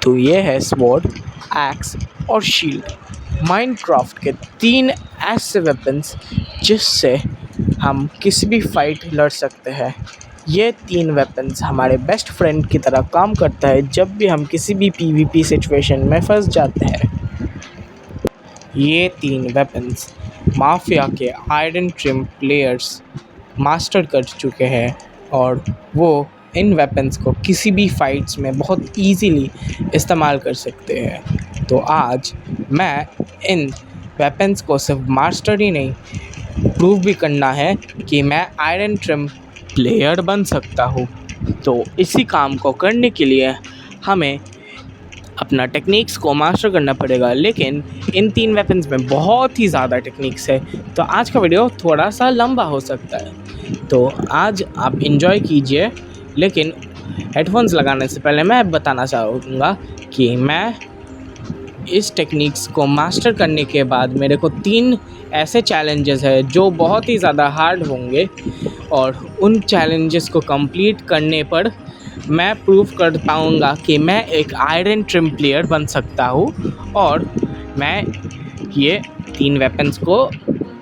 दोस्तों ये है स्वॉर्ड, एक्स और शील्ड। माइनक्राफ्ट के 3 ऐसे वेपन्स जिससे हम किसी भी फाइट लड़ सकते हैं। ये 3 वेपन्स हमारे बेस्ट फ्रेंड की तरह काम करता है जब भी हम किसी भी पीवीपी सिचुएशन में फंस जाते हैं। ये 3 वेपन्स माफिया के आयरन ट्रिम प्लेयर्स मास्टर कर चुके हैं और वो इन वेपन्स को किसी भी फाइट्स में बहुत इजीली इस्तेमाल कर सकते हैं। तो आज मैं इन वेपन्स को सिर्फ मास्टर ही नहीं, प्रूव भी करना है कि मैं आयरन ट्रिम प्लेयर बन सकता हूँ। तो इसी काम को करने के लिए हमें अपना टेक्निक्स को मास्टर करना पड़ेगा, लेकिन इन 3 वेपन्स में बहुत ही ज़्यादा टेक्निक्स है, तो आज का वीडियो थोड़ा सा लंबा हो सकता है। तो आज आप इन्जॉय कीजिए, लेकिन हेडफोन्स लगाने से पहले मैं बताना चाहूँगा कि मैं इस टेक्निक्स को मास्टर करने के बाद मेरे को 3 ऐसे चैलेंजेस है जो बहुत ही ज़्यादा हार्ड होंगे, और उन चैलेंजेस को कंप्लीट करने पर मैं प्रूव कर पाऊँगा कि मैं एक आयरन ट्रिम प्लेयर बन सकता हूँ और मैं ये 3 वेपन्स को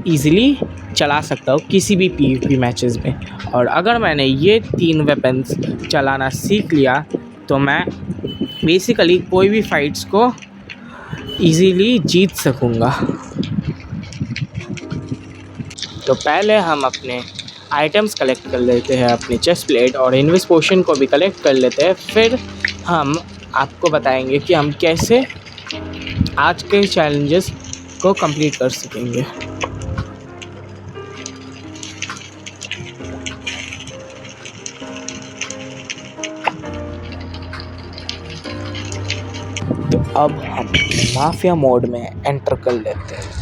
ईज़िली चला सकता हूँ किसी भी पीवीपी मैचेस में। और अगर मैंने ये 3 वेपन्स चलाना सीख लिया तो मैं बेसिकली कोई भी फाइट्स को ईज़िली जीत सकूँगा। तो पहले हम अपने आइटम्स कलेक्ट कर लेते हैं, अपनी चेस्ट प्लेट और इनविस पोशन को भी कलेक्ट कर लेते हैं। फिर हम आपको बताएंगे कि हम कैसे आज के चैलेंजेस को कंप्लीट कर सकेंगे। तो अब हम माफिया मोड में एंटर कर लेते हैं।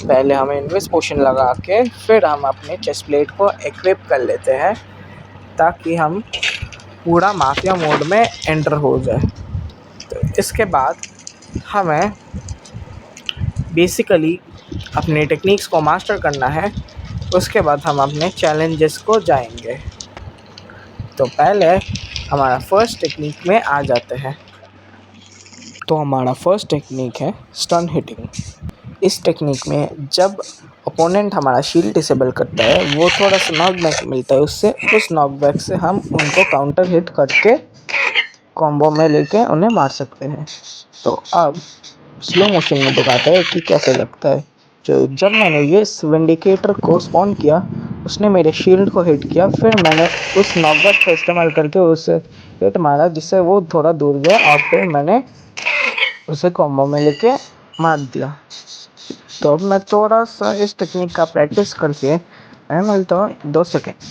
पहले हमें इनविस पोशन लगा के फिर हम अपने चेस्ट प्लेट को इक्विप कर लेते हैं ताकि हम पूरा माफिया मोड में एंटर हो जाए। तो इसके बाद हमें बेसिकली अपने टेक्निक्स को मास्टर करना है, उसके बाद हम अपने चैलेंजेस को जाएंगे। तो पहले हमारा फर्स्ट टेक्निक में आ जाते हैं। तो हमारा फर्स्ट टेक्निक है स्टन हिटिंग। इस टेक्निक में जब ओपोनेंट हमारा शील्ड डिसेबल करता है, वो थोड़ा सा नॉकबैक मिलता है उससे, उस नॉकबैक से हम उनको काउंटर हिट करके कॉम्बो में लेके उन्हें मार सकते हैं। तो अब स्लो मोशन में दिखाता है कि कैसे लगता है। जो जब मैंने ये विंडिकेटर को स्पॉन किया, उसने मेरे शील्ड को हिट किया, फिर मैंने उस नॉकबैक का इस्तेमाल करके उसे हिट मारा जिससे वो थोड़ा दूर गया और फिर मैंने उसे कॉम्बो में लेके मार दिया। तो अब मैं थोड़ा सा इस टेक्निक का प्रैक्टिस करके मैं मिलता हूँ 2 सेकेंड।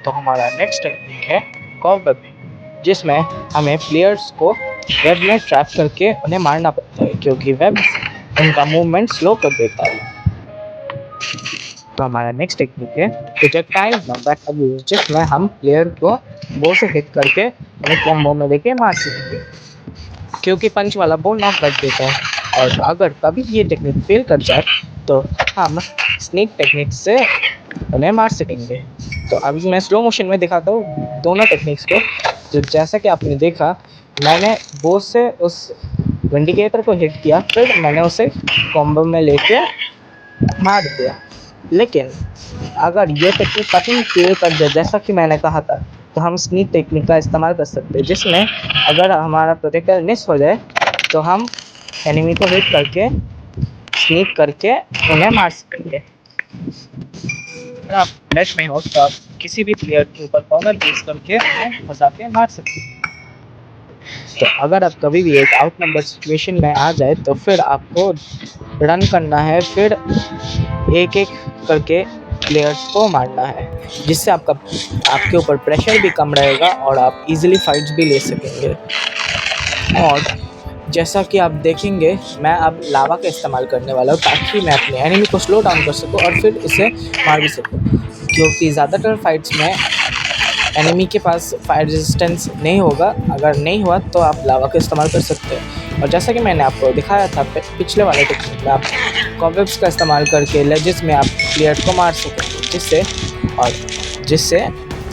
तो हमारा नेक्स्ट टेक्निक है कॉब वेबिंग, जिसमें हमें प्लेयर्स को वेब में ट्रैप करके उन्हें मारना पड़ता है, क्योंकि वेब उनका मूवमेंट स्लो कर देता है। तो हमारा नेक्स्ट टेक्निक है प्रोजेक्टाइल नॉकबैक अब्यूज, जिसमें हम प्लेयर को बो से हिट करके उन्हें कॉम्बो में लेके मार सकते हैं, क्योंकि पंच वाला बो नॉक कर देता है। और अगर कभी ये टेक्निक फेल कर जाए तो हम स्नेक टेक्निक से उन्हें मार सकेंगे। तो अभी मैं स्लो मोशन में दिखाता हूँ दोनों टेक्निक्स को। तो जैसा कि आपने देखा, मैंने बो से उस विंडिकेटर को हिट किया, फिर मैंने उसे कॉम्बो में लेके मार दिया। लेकिन अगर ये टेक्निक कभी फेल कर जाए, जैसा कि मैंने कहा था, तो हम स्नीक टेक्निक का इस्तेमाल कर सकते हैं, जिसमें अगर हमारा प्रोटेक्टर मिस हो जाए तो हम एनिमी को हिट करके स्नीक करके उन्हें मार सकेंगे। अगर आप मैच में हो तो आप किसी भी प्लेयर के ऊपर कॉर्नर बेस करके उन्हें फंसा के मार सकते हैं। तो अगर आप कभी भी एक आउट नंबर सिचुएशन में आ जाए तो फिर आपको रन करना है, फिर एक एक करके प्लेयर्स को मारना है, जिससे आपके ऊपर प्रेशर भी कम रहेगा और आप इजीली फाइट्स भी ले सकेंगे। और जैसा कि आप देखेंगे, मैं अब लावा का इस्तेमाल करने वाला हूँ ताकि मैं अपने एनिमी को स्लो डाउन कर सकूँ और फिर इसे मार भी सकूँ, क्योंकि ज़्यादातर फाइट्स में एनिमी के पास फायर रेजिस्टेंस नहीं होगा। अगर नहीं हुआ तो आप लावा का इस्तेमाल कर सकते हैं। और जैसा कि मैंने आपको दिखाया था पिछले वाले टेक्निक में, आप कॉबवेब्स का इस्तेमाल करके लेजेस में आप प्लेयर्स को मार सकेंगे, जिससे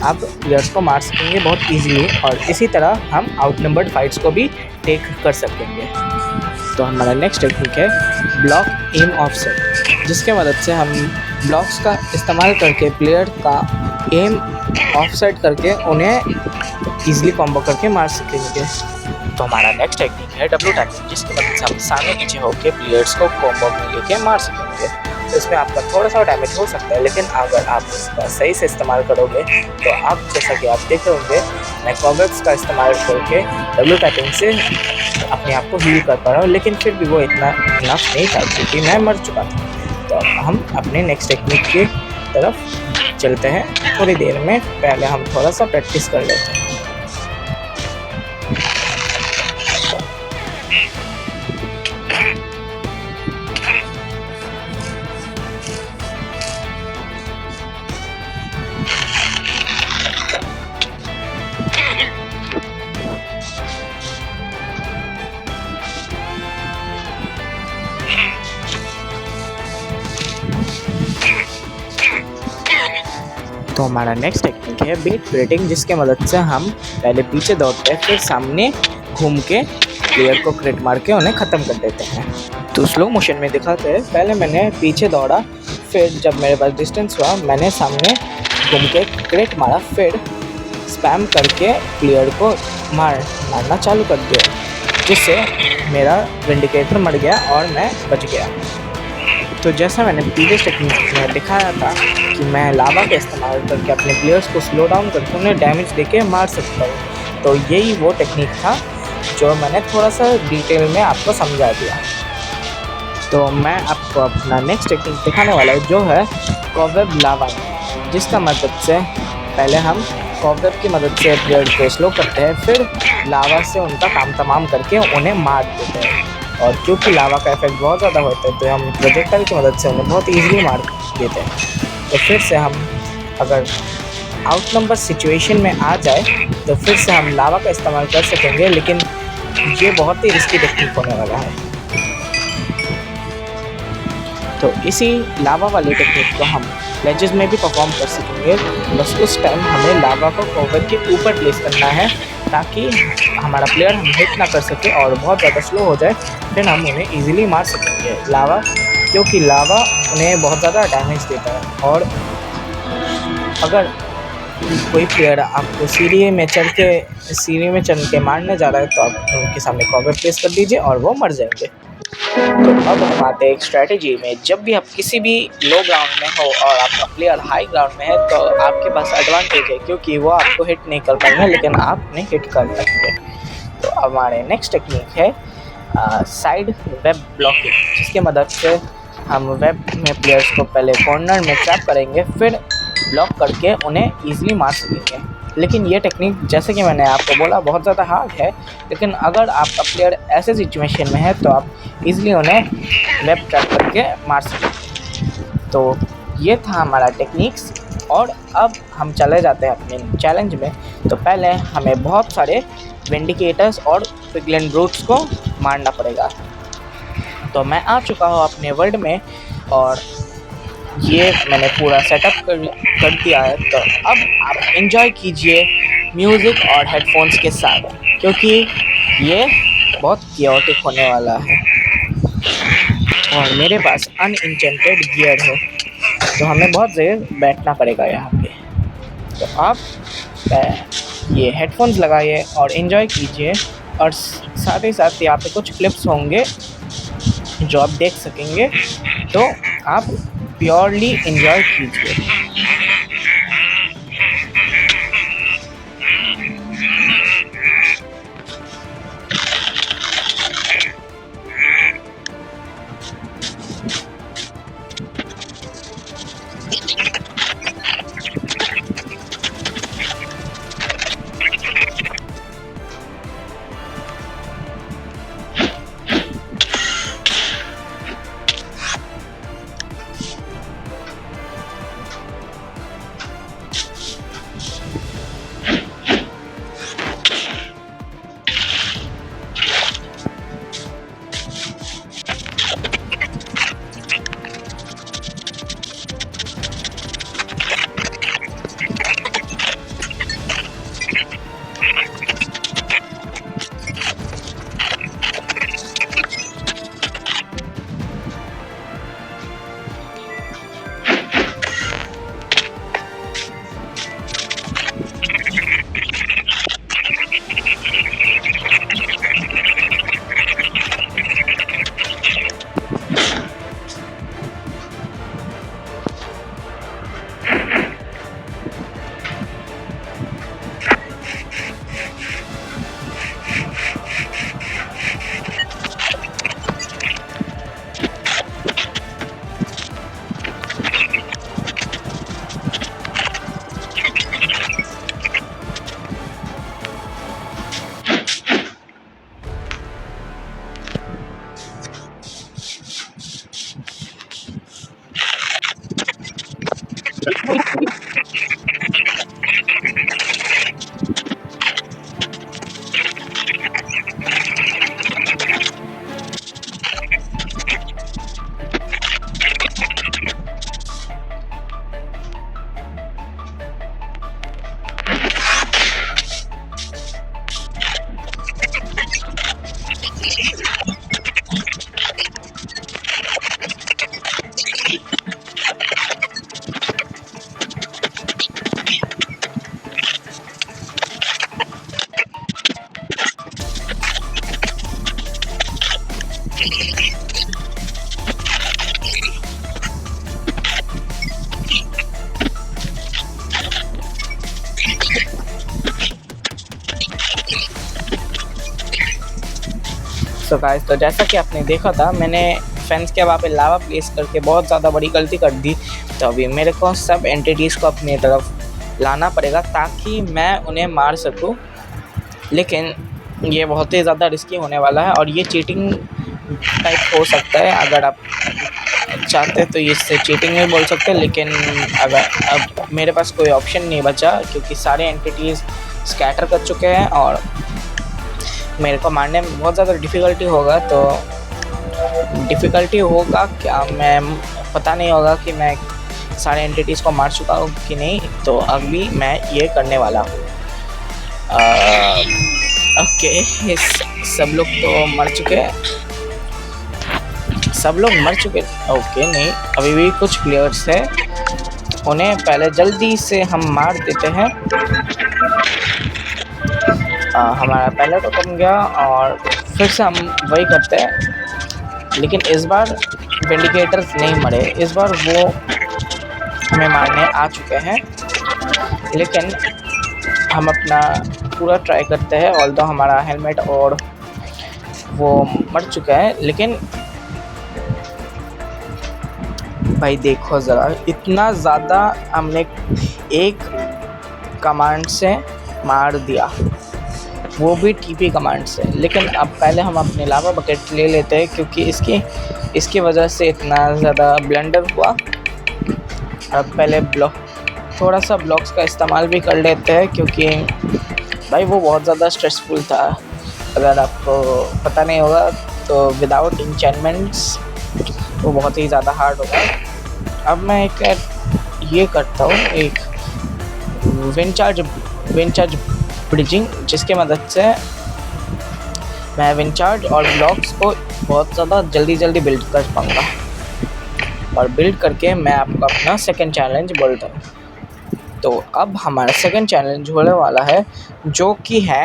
आप प्लेयर्स को मार सकेंगे बहुत ईजीली। और इसी तरह हम आउटनंबर्ड फाइट्स को भी टेक कर सकेंगे। तो हमारा नेक्स्ट टेक्निक है ब्लॉक एम ऑफसेट, जिसके मदद से हम ब्लॉक्स का इस्तेमाल करके प्लेयर का एम ऑफसेट करके उन्हें ईजिली कॉम्बो करके मार सकेंगे। तो हमारा नेक्स्ट टेक्निक है डब्ल्यू टैपिंग, जिसकी मदद से हम सामने पीछे होकर प्लेयर्स को कॉम्बो में लेके मार सकेंगे। तो इसमें आपका थोड़ा सा डैमेज हो सकता है, लेकिन अगर आप इसका सही से इस्तेमाल करोगे तो आप, जैसा कि आप देख रहे होंगे, मैं कॉबवेब्स का इस्तेमाल करके डब्ल्यू टैपिंग से अपने आप को हील कर पा रहा हूँ, लेकिन फिर भी वो इतना इनफ नहीं था क्योंकि मैं मर चुका था। तो हम अपने नेक्स्ट टेक्निक की तरफ चलते हैं थोड़ी देर में। पहले हम थोड़ा सा प्रैक्टिस कर लेते हैं। तो हमारा नेक्स्ट टेक्निक है बेट क्रिटिंग, जिसके मदद से हम पहले पीछे दौड़ते हैं, फिर सामने घूम के प्लेयर को क्रिट मार के उन्हें ख़त्म कर देते हैं। तो स्लो मोशन में दिखाते हैं। पहले मैंने पीछे दौड़ा, फिर जब मेरे पास डिस्टेंस हुआ मैंने सामने घूम के क्रिट मारा, फिर स्पैम करके प्लेयर को मारना चालू कर दिया, जिससे मेरा विंडिकेटर मर गया और मैं बच गया। तो जैसा मैंने प्रीवियस टेक्निक में दिखाया था कि मैं लावा का इस्तेमाल करके अपने प्लेयर्स को स्लो डाउन करके उन्हें डैमेज देके मार सकता हूँ, तो यही वो टेक्निक था जो मैंने थोड़ा सा डिटेल में आपको समझा दिया। तो मैं आपको अपना नेक्स्ट टेक्निक दिखाने वाला हूँ, जो है कॉबवेब लावा, जिसका मदद से पहले हम कॉबवेब की मदद से प्लेयर को स्लो करते हैं, फिर लावा से उनका काम तमाम करके उन्हें मार देते हैं। और क्योंकि लावा का इफेक्ट बहुत ज़्यादा होता है, तो हम प्रोजेक्टाइल की मदद से उन्हें बहुत ईजिली मार देते हैं। तो फिर से हम अगर आउटनंबर सिचुएशन में आ जाए तो फिर से हम लावा का इस्तेमाल कर सकेंगे, लेकिन ये बहुत ही रिस्की टेक्निक होने वाला है। तो इसी लावा वाली टेक्निक को हम लेजेस में भी परफॉर्म कर सकेंगे, बस उस टाइम हमें लावा को कॉबवेब के ऊपर प्लेस करना है ताकि हमारा प्लेयर हम हिट ना कर सके और बहुत ज़्यादा स्लो हो जाए, फिर हम उन्हें इजीली मार सकेंगे लावा, क्योंकि लावा उन्हें बहुत ज़्यादा डैमेज देता है। और अगर कोई प्लेयर आपको सीढ़ी में चढ़ के मारने जा रहा है, तो आप उनके सामने कॉबवेब प्लेस कर दीजिए और वो मर जाएंगे। तो अब हम आते हैं एक स्ट्रैटेजी में। जब भी आप किसी भी लो ग्राउंड में हो और आपका प्लेयर हाई ग्राउंड में है, तो आपके पास एडवांटेज है, क्योंकि वो आपको हिट नहीं कर पाएंगे, लेकिन आप उन्हें हिट कर पाएंगे। तो हमारे नेक्स्ट टेक्निक है साइड वेब ब्लॉकिंग, जिसके मदद से हम वेब में प्लेयर्स को पहले कॉर्नर में ट्रैप करेंगे, फिर ब्लॉक करके उन्हें ईजिली मार सकेंगे। लेकिन ये टेक्निक, जैसे कि मैंने आपको बोला, बहुत ज़्यादा हार्ड है, लेकिन अगर आपका प्लेयर ऐसे सिचुएशन में है तो आप इजीली उन्हें वेब ट्रैप करके मार सकते। तो ये था हमारा टेक्निक्स, और अब हम चले जाते हैं अपने चैलेंज में। तो पहले हमें बहुत सारे विंडिकेटर्स और पिगलिन ब्रूट्स को मारना पड़ेगा। तो मैं आ चुका हूँ अपने वर्ल्ड में और ये मैंने पूरा सेटअप कर दिया है। तो अब आप एंजॉय कीजिए म्यूज़िक और हेडफोन्स के साथ, क्योंकि ये बहुत कियोटिक होने वाला है। और मेरे पास अनइंटेंटेड गियर है, तो हमें बहुत देर बैठना पड़ेगा यहाँ पे। तो आप ये हेडफोन्स लगाइए और एंजॉय कीजिए, और साथ ही साथ यहाँ पे कुछ क्लिप्स होंगे जो आप देख सकेंगे, तो आप प्योरली एंजॉय कीजिए। सो गाइस, तो जैसा कि आपने देखा था, मैंने फेंस के वहाँ पे लावा प्लेस करके बहुत ज़्यादा बड़ी गलती कर दी। तो अभी मेरे को सब एंटिटीज़ को अपनी तरफ लाना पड़ेगा ताकि मैं उन्हें मार सकूं। लेकिन ये बहुत ही ज़्यादा रिस्की होने वाला है और ये चीटिंग टाइप हो सकता है। अगर आप चाहते हैं तो इससे चीटिंग भी बोल सकते हैं, लेकिन अगर अब मेरे पास कोई ऑप्शन नहीं बचा क्योंकि सारे एंटिटीज़ स्कैटर कर चुके हैं और मेरे को मारने में बहुत ज़्यादा डिफ़िकल्टी होगा। तो डिफ़िकल्टी होगा क्या, मैं पता नहीं होगा कि मैं सारे एंटिटीज़ को मार चुका हूँ कि नहीं। तो अभी मैं ये करने वाला हूँ। ओके, सब लोग तो मर चुके हैं, सब लोग मर चुके। ओके, नहीं, अभी भी कुछ प्लेयर्स हैं, उन्हें पहले जल्दी से हम मार देते हैं। हमारा पहला तो बन गया और फिर से हम वही करते हैं, लेकिन इस बार विंडिकेटर्स नहीं मरे। इस बार वो हमें मारने आ चुके हैं, लेकिन हम अपना पूरा ट्राई करते हैं। ऑल्दो हमारा हेलमेट और वो मर चुका है, लेकिन भाई देखो ज़रा, इतना ज़्यादा हमने एक कमांड से मार दिया, वो भी टीपी कमांड से। लेकिन अब पहले हम अपने लावा बकेट ले लेते हैं क्योंकि इसकी वजह से इतना ज़्यादा ब्लंडर हुआ। अब पहले थोड़ा सा ब्लॉक्स का इस्तेमाल भी कर लेते हैं क्योंकि भाई वो बहुत ज़्यादा स्ट्रेसफुल था। अगर आपको पता नहीं होगा तो विदाउट इंचेंटमेंट्स वो बहुत ही ज़्यादा हार्ड होगा। अब मैं एक ये करता हूँ, एक विंड चार्ज ब्रिजिंग, जिसके मदद से मैं विंड चार्ज और ब्लॉक्स को बहुत ज़्यादा जल्दी बिल्ड कर पाऊँगा। और बिल्ड करके मैं आपको अपना सेकंड चैलेंज बोलता हूँ। तो अब हमारा सेकंड चैलेंज होने वाला है, जो कि है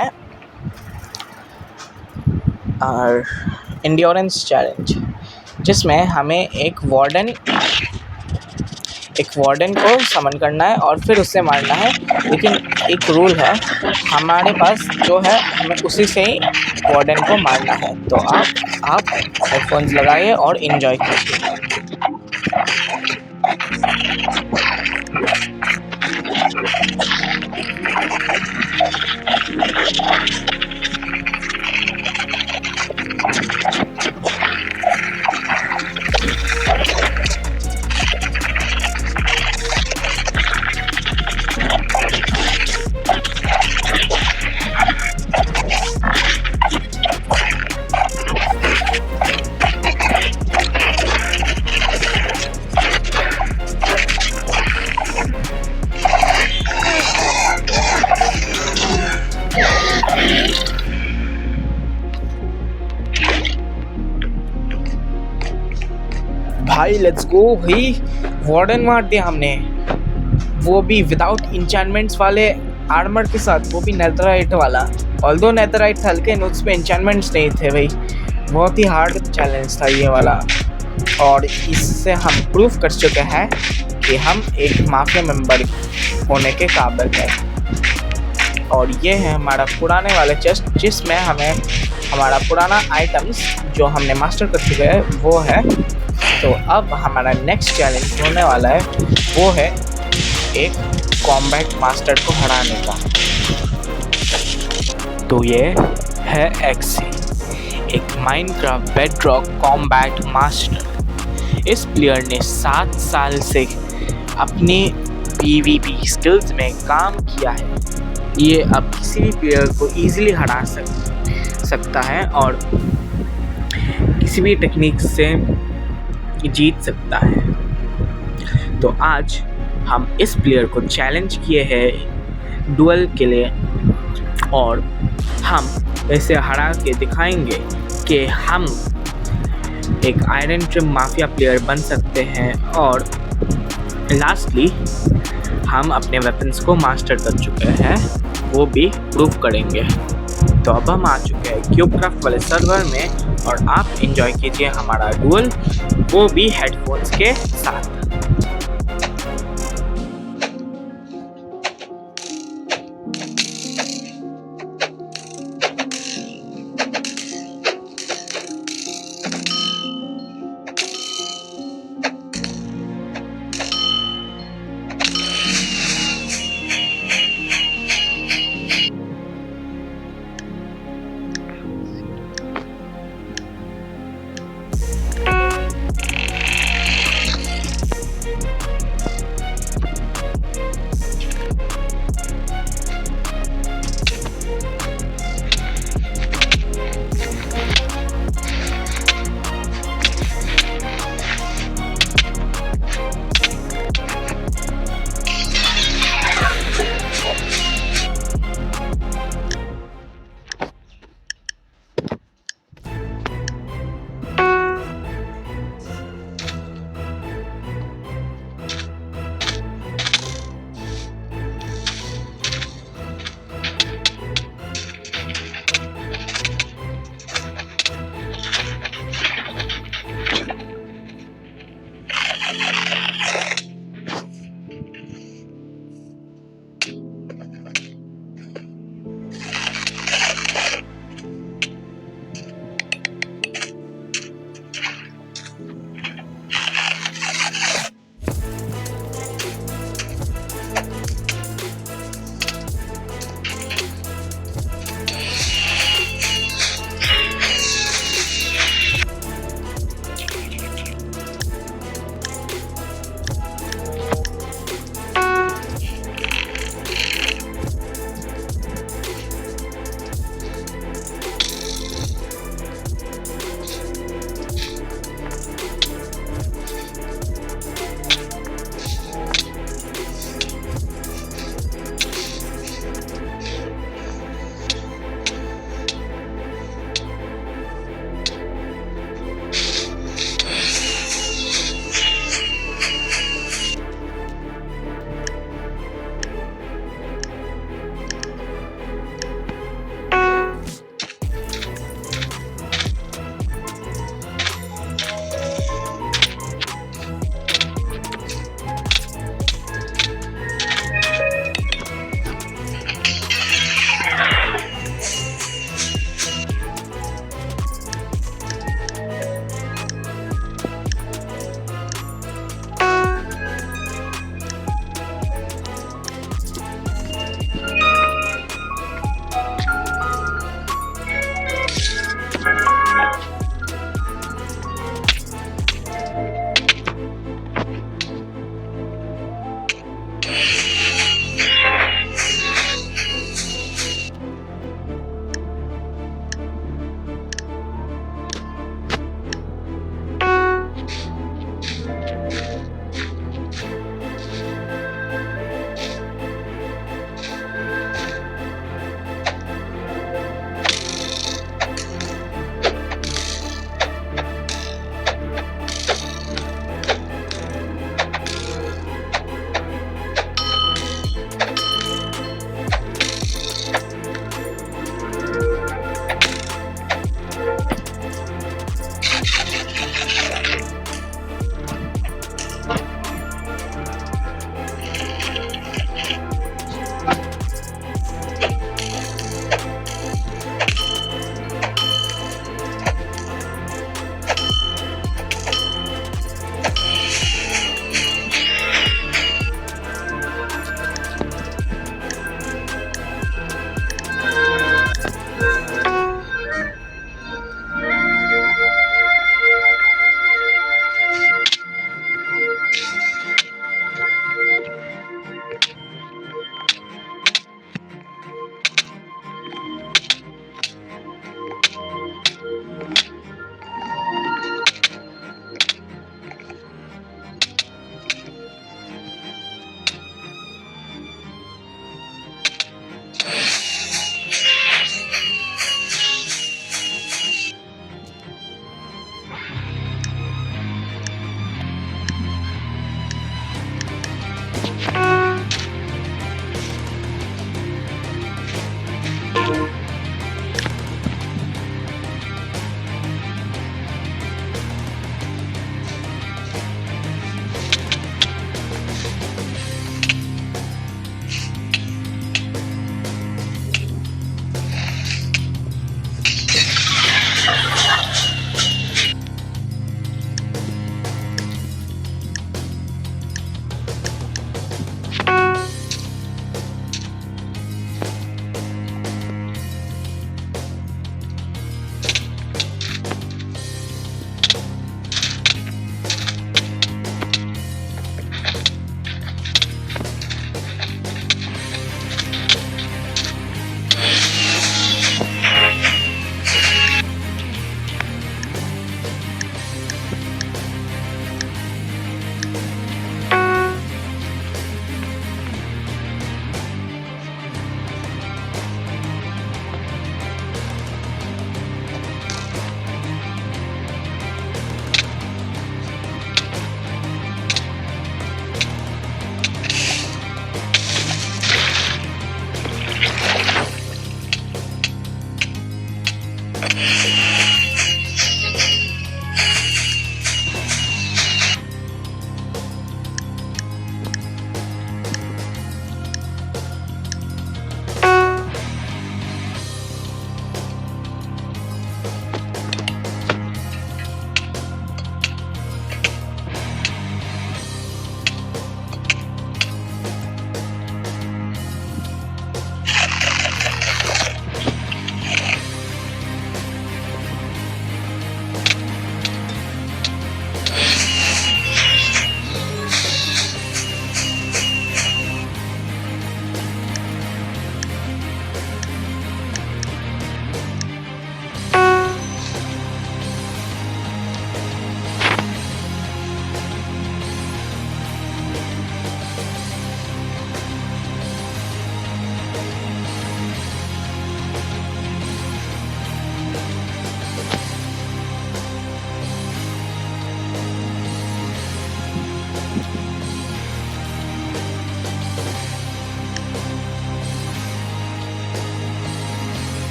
एंड्योरेंस चैलेंज, जिसमें हमें एक वार्डन को समन करना है और फिर उससे मारना है। लेकिन एक रूल है हमारे पास जो है, हमें उसी से ही वार्डन को मारना है। तो आप हेडफोन्स लगाइए और इन्जॉय कीजिए। भाई लेट्स गो भाई, वार्डन मार दिया हमने, वो भी विदाउट इंचेंटमेंट्स वाले आर्मर के साथ, वो भी नेथराइट वाला। ऑल्दो नेथराइट था लेकिन उस पर इंचेंटमेंट्स नहीं थे भाई। बहुत ही हार्ड चैलेंज था ये वाला और इससे हम प्रूफ कर चुके हैं कि हम एक माफिया मेंबर होने के काबिल हैं। और ये है हमारा पुराने वाले चेस्ट, जिसमें हमें हमारा पुराना आइटम्स जो हमने मास्टर कर चुके हैं वो है। तो अब हमारा नेक्स्ट चैलेंज होने वाला है, वो है एक कॉम्बैट मास्टर को हराने का। तो ये है एक्सी, एक माइनक्राफ्ट बेडरॉक कॉम्बैट मास्टर। इस प्लेयर ने 7 साल से अपनी PvP स्किल्स में काम किया है, ये अब किसी भी प्लेयर को इजीली हरा सकता है और किसी भी टेक्निक से जीत सकता है। तो आज हम इस प्लेयर को चैलेंज किए हैं डुअल के लिए और हम इसे हरा के दिखाएंगे कि हम एक आयरन ट्रिम माफिया प्लेयर बन सकते हैं और लास्टली हम अपने वेपन्स को मास्टर कर चुके हैं, वो भी प्रूव करेंगे। तो अब हम आ चुके हैं क्यूबक्राफ्ट वाले सर्वर में और आप एंजॉय कीजिए हमारा डुअल, वो भी हेडफोन्स के साथ।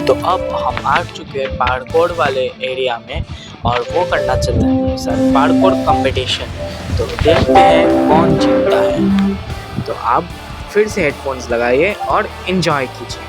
तो अब हम आ चुके हैं पार्कोर वाले एरिया में और वो करना चाहते हैं मेरे साथ पार्कोर कंपटीशन। तो देखते हैं कौन जीतता है। तो आप फिर से हेडफोन्स लगाइए और एंजॉय कीजिए।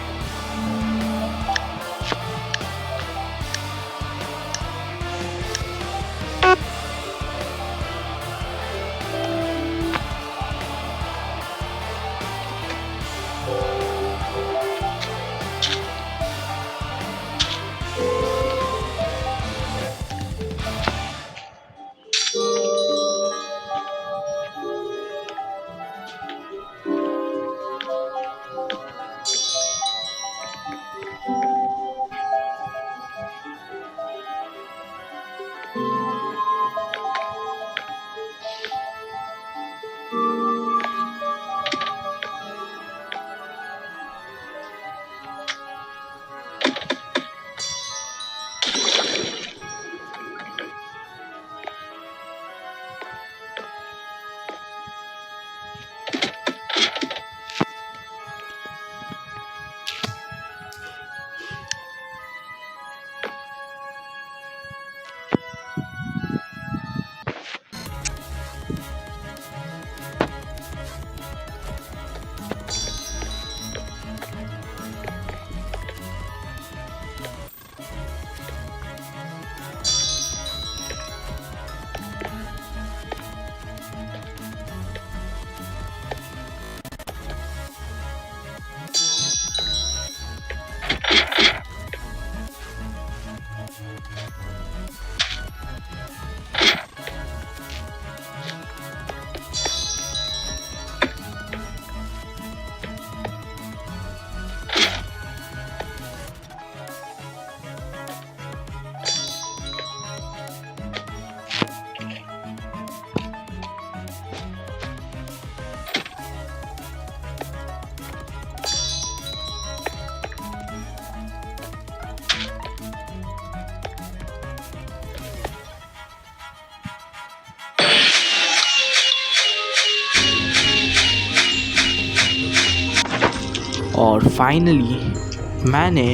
और फाइनली मैंने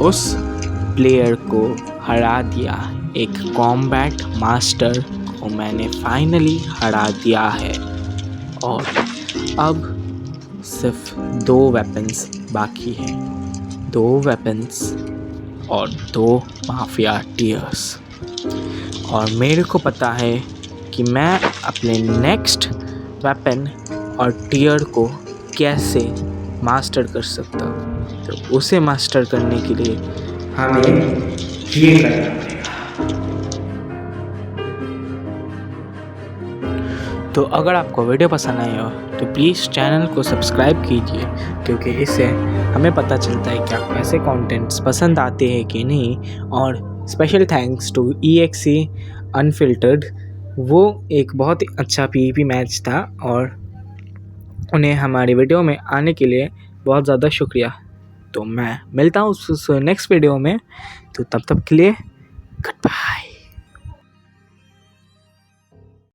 उस प्लेयर को हरा दिया, एक कॉम्बैट मास्टर को मैंने फाइनली हरा दिया है और अब सिर्फ 2 वेपन्स बाकी हैं, 2 वेपन्स और 2 माफिया टीयर्स। और मेरे को पता है कि मैं अपने नेक्स्ट वेपन और टीयर को कैसे मास्टर कर सकता हूँ। तो उसे मास्टर करने के लिए हमें ये करना पड़ेगा। तो अगर आपको वीडियो पसंद आई हो तो प्लीज़ चैनल को सब्सक्राइब कीजिए, क्योंकि इससे हमें पता चलता है कि आपको ऐसे कंटेंट्स पसंद आते हैं कि नहीं। और special thanks to EXE unfiltered, वो एक बहुत ही अच्छा PvP मैच था और उन्हें हमारी वीडियो में आने के लिए बहुत ज़्यादा शुक्रिया। तो मैं मिलता हूँ उस नेक्स्ट वीडियो में, तो तब तक के लिए गुड बाय।